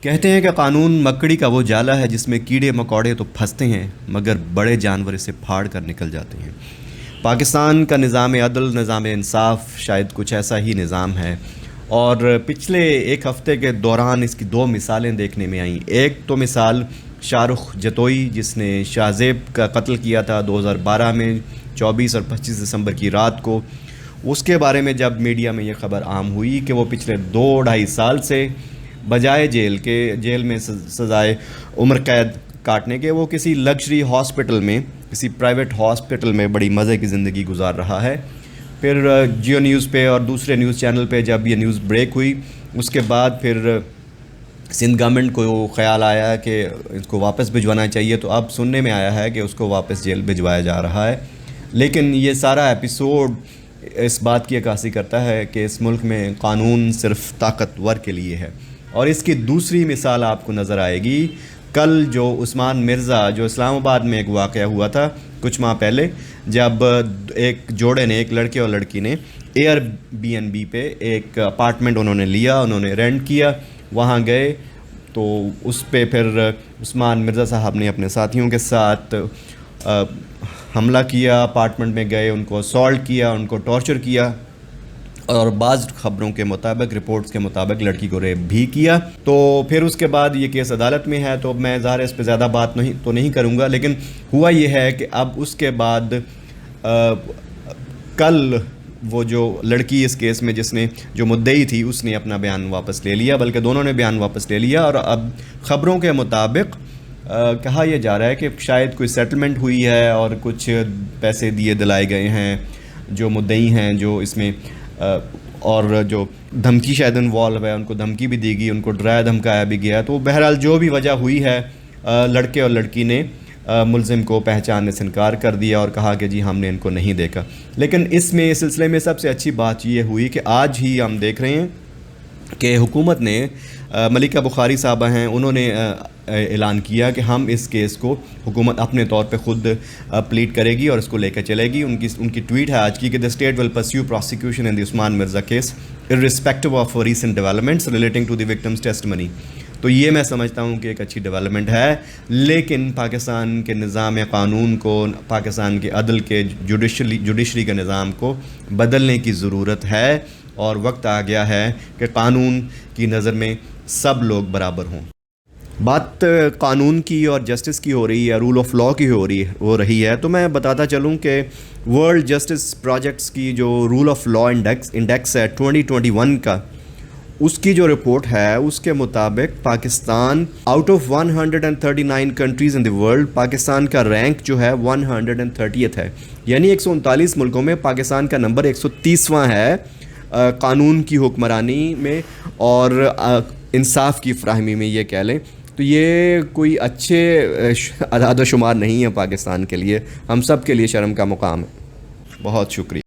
کہتے ہیں کہ قانون مکڑی کا وہ جالا ہے جس میں کیڑے مکوڑے تو پھنستے ہیں مگر بڑے جانور اسے پھاڑ کر نکل جاتے ہیں۔ پاکستان کا نظام عدل، نظام انصاف شاید کچھ ایسا ہی نظام ہے، اور پچھلے ایک ہفتے کے دوران اس کی دو مثالیں دیکھنے میں آئیں۔ ایک تو مثال شاہ رخ جتوئی جس نے شاہ زیب کا قتل کیا تھا 2012 میں 24 اور 25 دسمبر کی رات کو۔ اس کے بارے میں جب میڈیا میں یہ خبر عام ہوئی کہ وہ پچھلے 2-2.5 سال سے بجائے جیل میں سزائے عمر قید کاٹنے کے وہ کسی لگژری ہاسپٹل میں، کسی پرائیویٹ ہاسپٹل میں بڑی مزے کی زندگی گزار رہا ہے۔ پھر جیو نیوز پہ اور دوسرے نیوز چینل پہ جب یہ نیوز بریک ہوئی، اس کے بعد پھر سندھ گورنمنٹ کو خیال آیا کہ اس کو واپس بھجوانا چاہیے، تو اب سننے میں آیا ہے کہ اس کو واپس جیل بھجوایا جا رہا ہے۔ لیکن یہ سارا ایپیسوڈ اس بات کی عکاسی کرتا ہے کہ اس ملک میں قانون صرف طاقتور کے لیے ہے، اور اس کی دوسری مثال آپ کو نظر آئے گی کل جو عثمان مرزا، جو اسلام آباد میں ایک واقعہ ہوا تھا کچھ ماہ پہلے، جب ایک جوڑے نے، ایک لڑکے اور لڑکی نے ایئر بی این بی پہ ایک اپارٹمنٹ انہوں نے لیا، انہوں نے رینٹ کیا، وہاں گئے تو اس پہ پھر عثمان مرزا صاحب نے اپنے ساتھیوں کے ساتھ حملہ کیا، اپارٹمنٹ میں گئے، ان کو اسالٹ کیا، ان کو ٹارچر کیا، اور بعض خبروں کے مطابق، رپورٹس کے مطابق لڑکی کو ریپ بھی کیا۔ تو پھر اس کے بعد یہ کیس عدالت میں ہے، تو میں ظاہر اس پہ زیادہ بات نہیں کروں گا، لیکن ہوا یہ ہے کہ اب اس کے بعد کل وہ جو لڑکی اس کیس میں جس نے جو مدعی تھی اس نے اپنا بیان واپس لے لیا، بلکہ دونوں نے بیان واپس لے لیا، اور اب خبروں کے مطابق کہا یہ جا رہا ہے کہ شاید کوئی سیٹلمنٹ ہوئی ہے اور کچھ پیسے دلائے گئے ہیں جو مدعی ہیں جو اس میں، اور جو دھمکی شاید انوالو ہے، ان کو دھمکی بھی دی گئی، ان کو ڈرایا دھمکایا بھی گیا۔ تو بہرحال جو بھی وجہ ہوئی ہے، لڑکے اور لڑکی نے ملزم کو پہچاننے سے انکار کر دیا اور کہا کہ جی ہم نے ان کو نہیں دیکھا۔ لیکن اس سلسلے میں سب سے اچھی بات یہ ہوئی کہ آج ہی ہم دیکھ رہے ہیں کہ حکومت نے، ملکہ بخاری صاحبہ ہیں، انہوں نے اعلان کیا کہ ہم اس کیس کو، حکومت اپنے طور پہ خود پلیٹ کرے گی اور اس کو لے کے چلے گی۔ ان کی ٹویٹ ہے آج کی کہ the state will pursue prosecution in the Usman Mirza case irrespective of recent developments relating to the victim's testimony۔ تو یہ میں سمجھتا ہوں کہ ایک اچھی ڈیولپمنٹ ہے، لیکن پاکستان کے نظام قانون کو، پاکستان کے عدل کے، جوڈیشری کے نظام کو بدلنے کی ضرورت ہے، اور وقت آ گیا ہے کہ قانون کی نظر میں سب لوگ برابر ہوں۔ بات قانون کی اور جسٹس کی ہو رہی ہے، رول آف لا کی ہو رہی ہے، تو میں بتاتا چلوں کہ ورلڈ جسٹس پروجیکٹس کی جو رول آف لا انڈیکس ہے 2021 کا، اس کی جو رپورٹ ہے اس کے مطابق Pakistan out of 139 countries in the world, Pakistan کا رینک جو ہے 130th ہے، یعنی 139 ملکوں میں پاکستان کا نمبر 130واں ہے قانون کی حکمرانی میں اور انصاف کی فراہمی میں، یہ کہہ لیں تو یہ کوئی اچھے اعداد و شمار نہیں ہے پاکستان کے لیے، ہم سب کے لیے شرم کا مقام ہے۔ بہت شکریہ۔